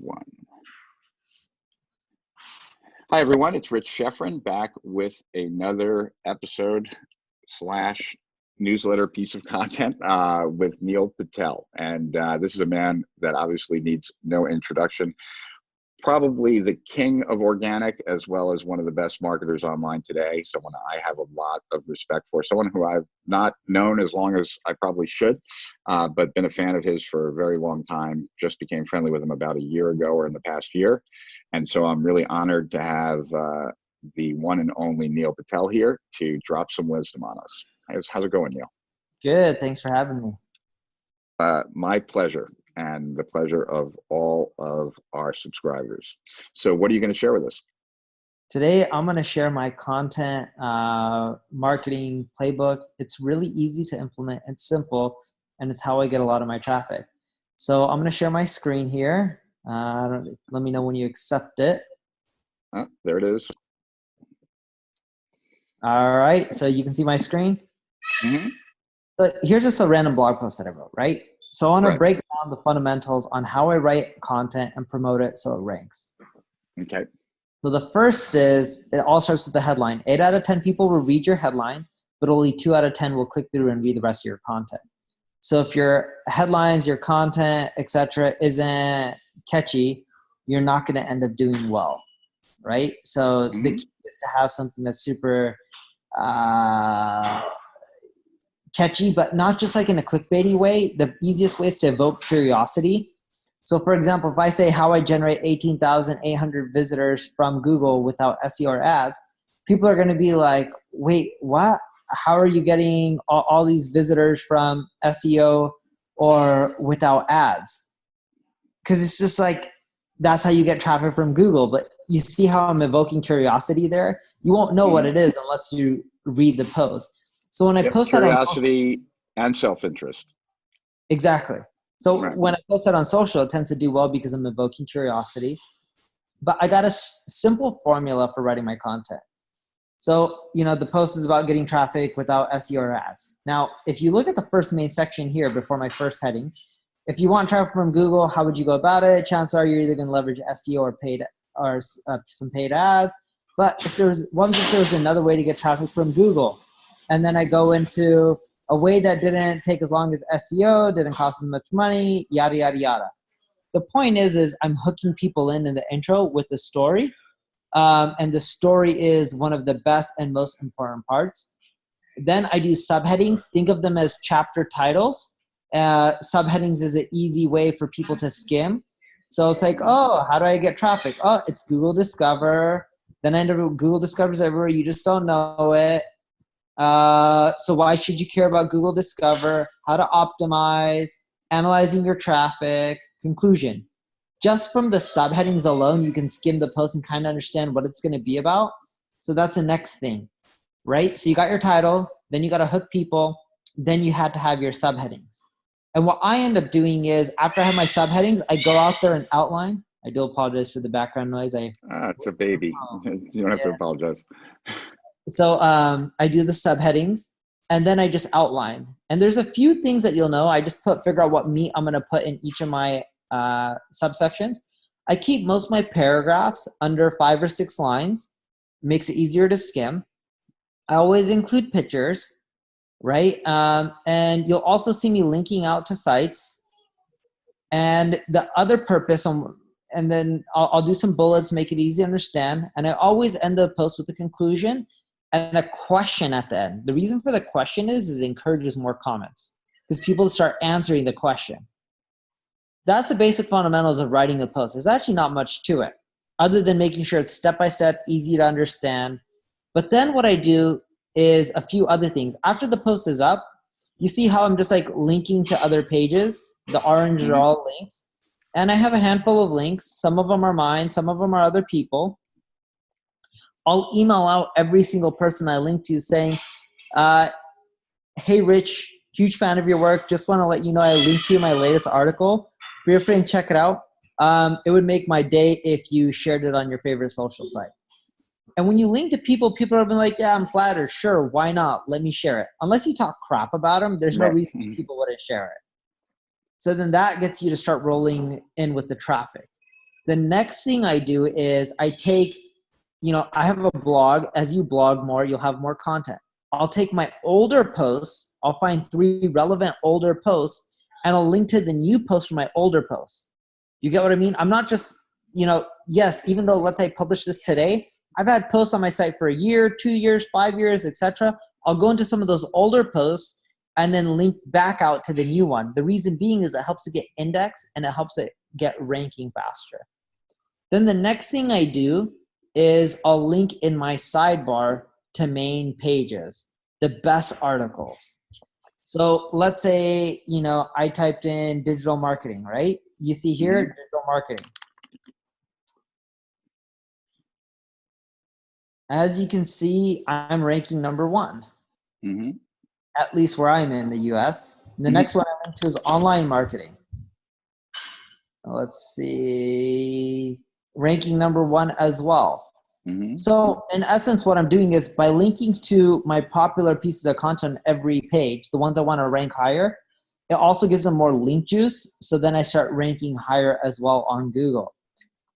One. Hi, everyone. It's Rich Sheffrin back with another episode slash newsletter piece of content with Neil Patel. And this is a man that obviously needs no introduction. Probably the king of organic, as well as one of the best marketers online today. Someone I have a lot of respect for. Someone who I've not known as long as I probably should, but been a fan of his for a very long time. Just became friendly with him about a year ago or in the past year. And so I'm really honored to have the one and only Neil Patel here to drop some wisdom on us. How's it going, Neil? Good. Thanks for having me. My pleasure, and the pleasure of all of our subscribers. So what are you going to share with us? Today, I'm going to share my content marketing playbook. It's really easy to implement. It's simple, and it's how I get a lot of my traffic. So I'm going to share my screen here. Let me know when you accept it. There it is. All right. So you can see my screen. Mm-hmm. So here's just a random blog post that I wrote, right? So I want to break down the fundamentals on how I write content and promote it so it ranks. Okay. So the first is, it all starts with the headline. 8 out of 10 people will read your headline, but only 2 out of 10 will click through and read the rest of your content. So if your headlines, your content, etc., isn't catchy, you're not going to end up doing well, right? So the key is to have something that's super catchy, but not just like in a clickbaity way. The easiest way is to evoke curiosity. So for example, if I say how I generate 18,800 visitors from Google without SEO or ads, people are going to be like, wait, what? How are you getting all these visitors from SEO or without ads? Because it's just like, that's how you get traffic from Google. But you see how I'm evoking curiosity there? You won't know what it is unless you read the post. So when I post that on curiosity and self-interest. Exactly. So when I post that on social, it tends to do well because I'm evoking curiosity. But I got a simple formula for writing my content. So, the post is about getting traffic without SEO or ads. Now, if you look at the first main section here before my first heading, if you want traffic from Google, how would you go about it? Chances are you're either going to leverage SEO or paid or some paid ads. But if there was another way to get traffic from Google, and then I go into a way that didn't take as long as SEO, didn't cost as much money, yada, yada, yada. The point is I'm hooking people in the intro with the story. And the story is one of the best and most important parts. Then I do subheadings. Think of them as chapter titles. Subheadings is an easy way for people to skim. So it's like, oh, how do I get traffic? Oh, it's Google Discover. Then I end up Google Discovers everywhere. You just don't know it. So why should you care about Google Discover? How to optimize, analyzing your traffic, conclusion. Just from the subheadings alone, you can skim the post and kind of understand what it's going to be about. So that's the next thing, right? So you got your title, then you got to hook people, then you had to have your subheadings. And what I end up doing is after I have my subheadings, I go out there and outline. I do apologize for the background noise. It's a baby. You don't have to apologize. So I do the subheadings, and then I just outline. And there's a few things that you'll know. I just figure out what meat I'm going to put in each of my subsections. I keep most of my paragraphs under 5 or 6 lines. Makes it easier to skim. I always include pictures, right? And you'll also see me linking out to sites. And the other purpose, and then I'll do some bullets, make it easy to understand. And I always end the post with a conclusion and a question at the end. The reason for the question is it encourages more comments because people start answering the question. That's the basic fundamentals of writing a post. There's actually not much to it other than making sure it's step-by-step, easy to understand. But then what I do is a few other things. After the post is up, you see how I'm just like linking to other pages. The orange are all links. And I have a handful of links. Some of them are mine. Some of them are other people. I'll email out every single person I link to saying, hey, Rich, huge fan of your work. Just want to let you know I linked to you my latest article. Feel free to check it out. It would make my day if you shared it on your favorite social site. And when you link to people, people are like, yeah, I'm flattered. Sure, why not? Let me share it. Unless you talk crap about them, there's no reason people wouldn't share it. So then that gets you to start rolling in with the traffic. The next thing I do is I take, I have a blog. As you blog more, you'll have more content. I'll take my older posts, I'll find 3 relevant older posts, and I'll link to the new post from my older posts. You get what I mean? I'm not just, yes, even though let's say I publish this today, I've had posts on my site for a year, 2 years, 5 years, etc. I'll go into some of those older posts and then link back out to the new one. The reason being is it helps it get indexed and it helps it get ranking faster. Then the next thing I do is I'll link in my sidebar to main pages, the best articles. So let's say, I typed in digital marketing, right? You see here, digital marketing. As you can see, I'm ranking number 1, at least where I'm in the US. And the next one I link to is online marketing. Let's see, ranking number 1 as well. So in essence, what I'm doing is by linking to my popular pieces of content on every page, the ones I want to rank higher, it also gives them more link juice. So then I start ranking higher as well on Google.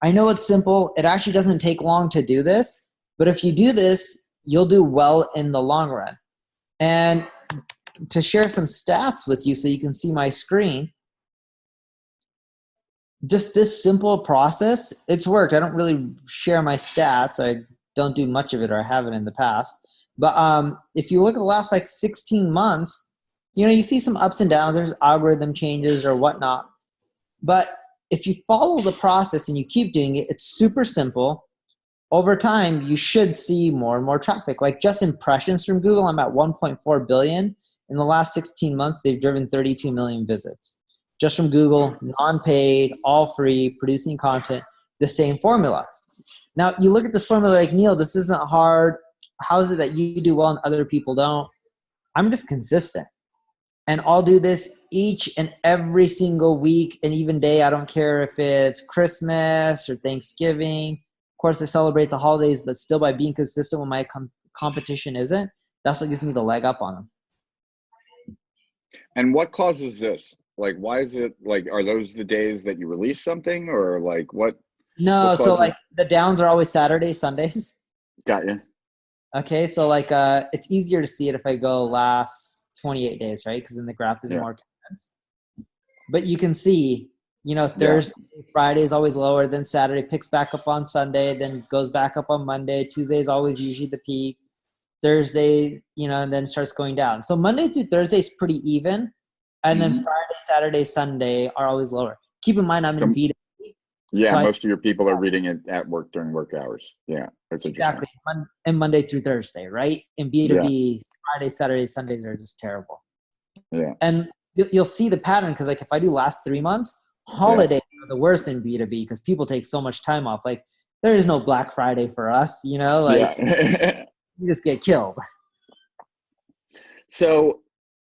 I know it's simple. It actually doesn't take long to do this, but if you do this, you'll do well in the long run. And to share some stats with you so you can see my screen, just this simple process, it's worked. I don't really share my stats. I don't do much of it, or I haven't in the past. But if you look at the last 16 months, you see some ups and downs. There's algorithm changes or whatnot. But if you follow the process and you keep doing it, it's super simple. Over time, you should see more and more traffic. Like just impressions from Google, I'm at 1.4 billion. In the last 16 months, they've driven 32 million visits. Just from Google, non-paid, all free, producing content, the same formula. Now, you look at this formula like, Neil, this isn't hard. How is it that you do well and other people don't? I'm just consistent. And I'll do this each and every single week and even day. I don't care if it's Christmas or Thanksgiving. Of course, I celebrate the holidays, but still by being consistent when my competition isn't, that's what gives me the leg up on them. And what causes this? Why is it are those the days that you release something, or what? No, what so the downs are always Saturdays, Sundays. Got you. Okay, so it's easier to see it if I go last 28 days, right? Because then the graph is more condensed. But you can see, Thursday, Friday is always lower, then Saturday picks back up on Sunday, then goes back up on Monday. Tuesday is always usually the peak. Thursday, and then starts going down. So Monday through Thursday is pretty even. And then Friday, Saturday, Sunday are always lower. Keep in mind, I'm in B2B. Yeah, so most of your people are reading it at work during work hours. Yeah, that's interesting. Exactly. And Monday through Thursday, right? In B2B, Friday, Saturday, Sundays are just terrible. Yeah. And you'll see the pattern because if I do last 3 months, holidays are the worst in B2B because people take so much time off. There is no Black Friday for us, you just get killed. So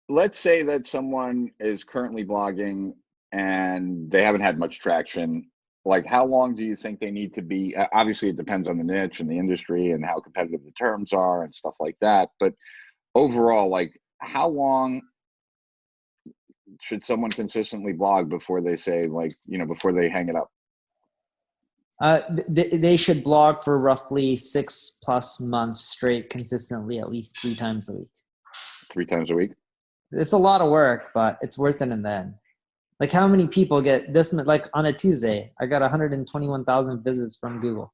let's say that someone is currently blogging and they haven't had much traction. How long do you think they need to be? Obviously, it depends on the niche and the industry and how competitive the terms are and stuff like that. But overall, how long should someone consistently blog before they say, before they hang it up? They should blog for roughly 6+ months straight, consistently, at least 3 times a week. 3 times a week? It's a lot of work, but it's worth it in the end. How many people get this? On a Tuesday, I got 121,000 visits from Google.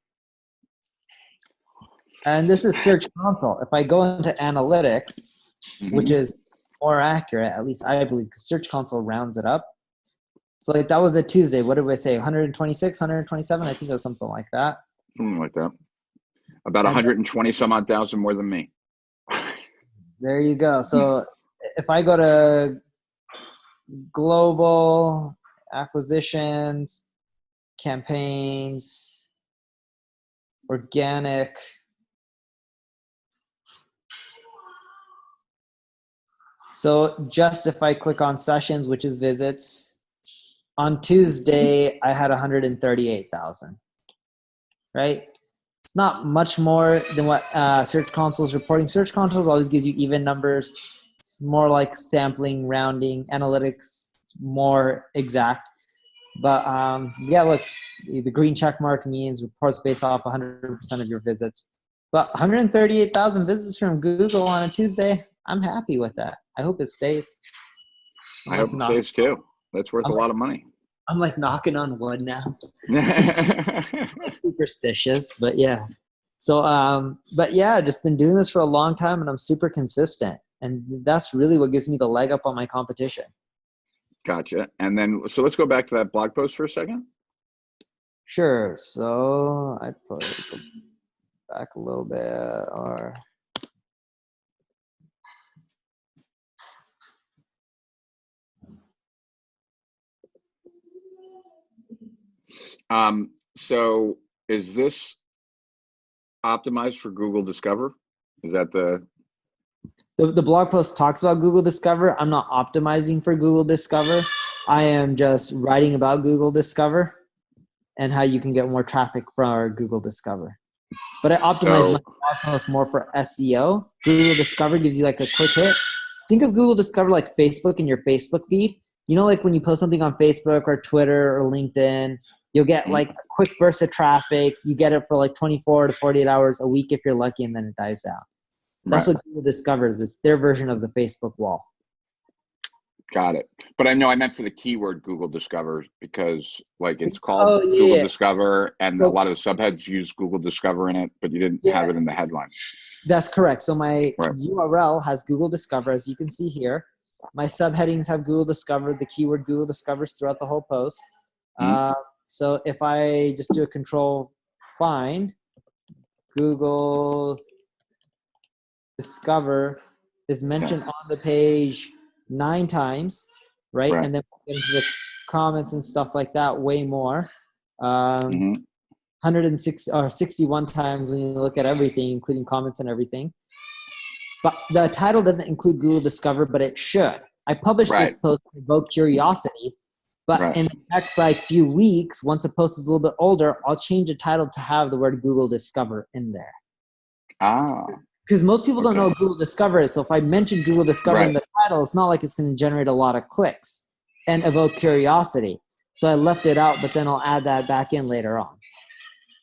And this is Search Console. If I go into analytics, which is more accurate, at least I believe, because Search Console rounds it up. So that was a Tuesday. What did we say? 126, 127? I think it was something like that. Something like that. About 120 some odd thousand more than me. There you go. So if I go to global acquisitions, campaigns, organic, so just if I click on sessions, which is visits, on Tuesday, I had 138,000, right? It's not much more than what Search Console is reporting. Search Console always gives you even numbers. It's more like sampling, rounding, analytics, more exact. But look, The green check mark means reports based off 100% of your visits. But 138,000 visits from Google on a Tuesday, I'm happy with that. I hope it stays. I hope it stays too. That's worth a lot of money. I'm like knocking on wood now. Superstitious, but yeah. So, but yeah, just been doing this for a long time, and I'm super consistent. And that's really what gives me the leg up on my competition. Gotcha. And then, so let's go back to that blog post for a second. Sure. So I put it back a little bit, or so is this optimized for Google Discover? Is that the blog post talks about Google Discover? I'm not optimizing for Google Discover. I am just writing about Google Discover and how you can get more traffic from Google Discover. But I optimize my blog post more for SEO. Google Discover gives you like a quick hit. Think of Google Discover like Facebook in your Facebook feed. You know, like when you post something on Facebook or Twitter or LinkedIn, you'll get like a quick burst of traffic. You get it for like 24 to 48 hours a week if you're lucky, and then it dies down. That's what Google discovers. It's their version of the Facebook wall. Got it. But I know I meant for the keyword Google Discover, because like it's called Google Discover, and a lot of the subheads use Google Discover in it, but you didn't have it in the headline. That's correct. So my URL has Google Discover, as you can see here. My subheadings have Google Discover. The keyword Google discovers throughout the whole post. So if I just do a control find, Google Discover is mentioned on the page 9 times, right? And then we'll get into the comments and stuff like that way more. 106 or 61 times when you look at everything, including comments and everything. But the title doesn't include Google Discover, but it should. I published this post to evoke curiosity, but in the next like few weeks, once a post is a little bit older, I'll change the title to have the word Google Discover in there. Because most people don't know what Google Discover is. So if I mention Google Discover in the title, it's not like it's going to generate a lot of clicks and evoke curiosity. So I left it out, but then I'll add that back in later on.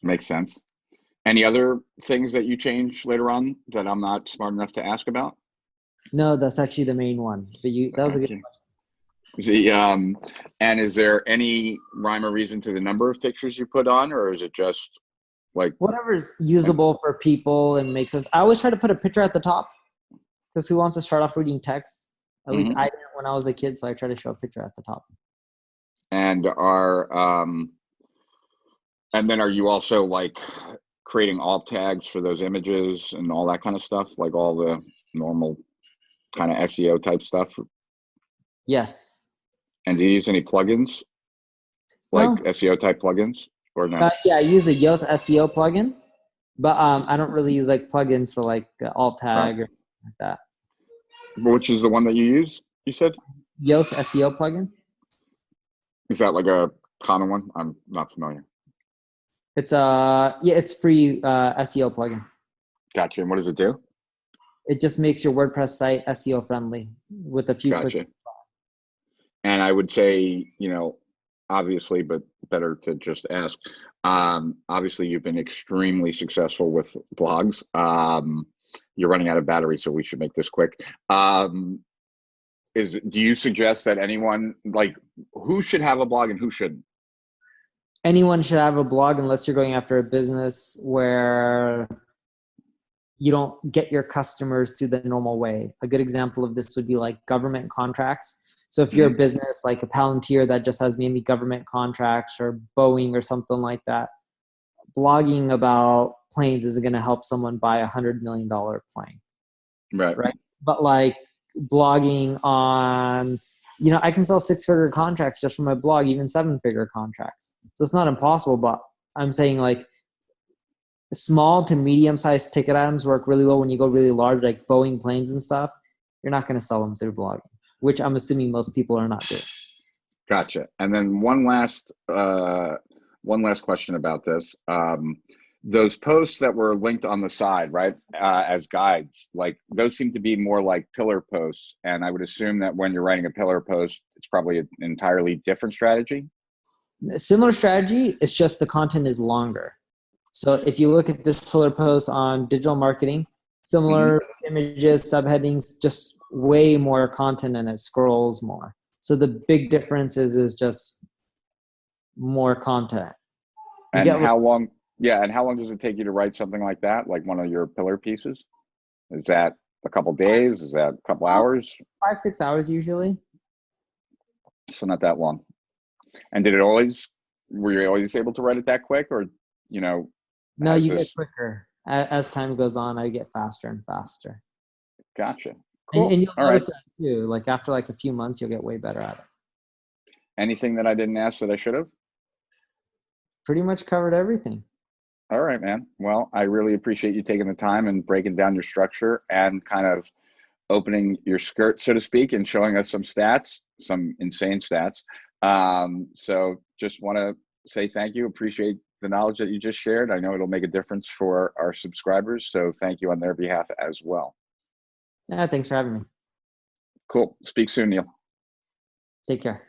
Makes sense. Any other things that you change later on that I'm not smart enough to ask about? No, that's actually the main one. But that was a good question. And is there any rhyme or reason to the number of pictures you put on, or is it just like whatever's usable for people and makes sense? I always try to put a picture at the top, because who wants to start off reading text? At least I didn't when I was a kid, so I try to show a picture at the top. And and then are you also like creating alt tags for those images and all that kind of stuff, like all the normal kind of SEO type stuff? Yes. And do you use any plugins, like SEO type plugins, or no? Yeah, I use a Yoast SEO plugin, but I don't really use like plugins for like alt tag or like that. Which is the one that you use, you said? Yoast SEO plugin. Is that like a common one? I'm not familiar. It's it's free SEO plugin. Gotcha. And what does it do? It just makes your WordPress site SEO friendly with a few clicks. And I would say, you know, obviously, but better to just ask. Obviously, you've been extremely successful with blogs. You're running out of battery, so we should make this quick. Do you suggest that anyone, like, who should have a blog and who shouldn't? Anyone should have a blog unless you're going after a business where you don't get your customers through the normal way. A good example of this would be like government contracts. So if you're a business like a Palantir that just has mainly government contracts, or Boeing or something like that, blogging about planes isn't going to help someone buy $100 million plane. Right. But like blogging on, you know, I can sell 6-figure contracts just from my blog, even 7-figure contracts. So it's not impossible, but I'm saying like small to medium-sized ticket items work really well. When you go really large, like Boeing planes and stuff, you're not going to sell them through blogging, which I'm assuming most people are not doing. Gotcha. And then one last question about this. Those posts that were linked on the side, right, as guides, like those seem to be more like pillar posts. And I would assume that when you're writing a pillar post, it's probably an entirely different strategy. Similar strategy, it's just the content is longer. So if you look at this pillar post on digital marketing, similar images, subheadings, just way more content and it scrolls more. So the big difference is just more content. And how long? Yeah, and how long does it take you to write something like that, like one of your pillar pieces? Is that a couple days? Is that a couple hours? 5-6 hours usually. So not that long. And were you always able to write it that quick, or No, you get quicker as time goes on. I get faster and faster. Gotcha. Cool. And you'll notice that too. Like after like a few months, you'll get way better at it. Anything that I didn't ask that I should have? Pretty much covered everything. All right, man. Well, I really appreciate you taking the time and breaking down your structure and kind of opening your skirt, so to speak, and showing us some stats, some insane stats. So just want to say thank you. Appreciate the knowledge that you just shared. I know it'll make a difference for our subscribers. So thank you on their behalf as well. Yeah, thanks for having me. Cool. Speak soon, Neil. Take care.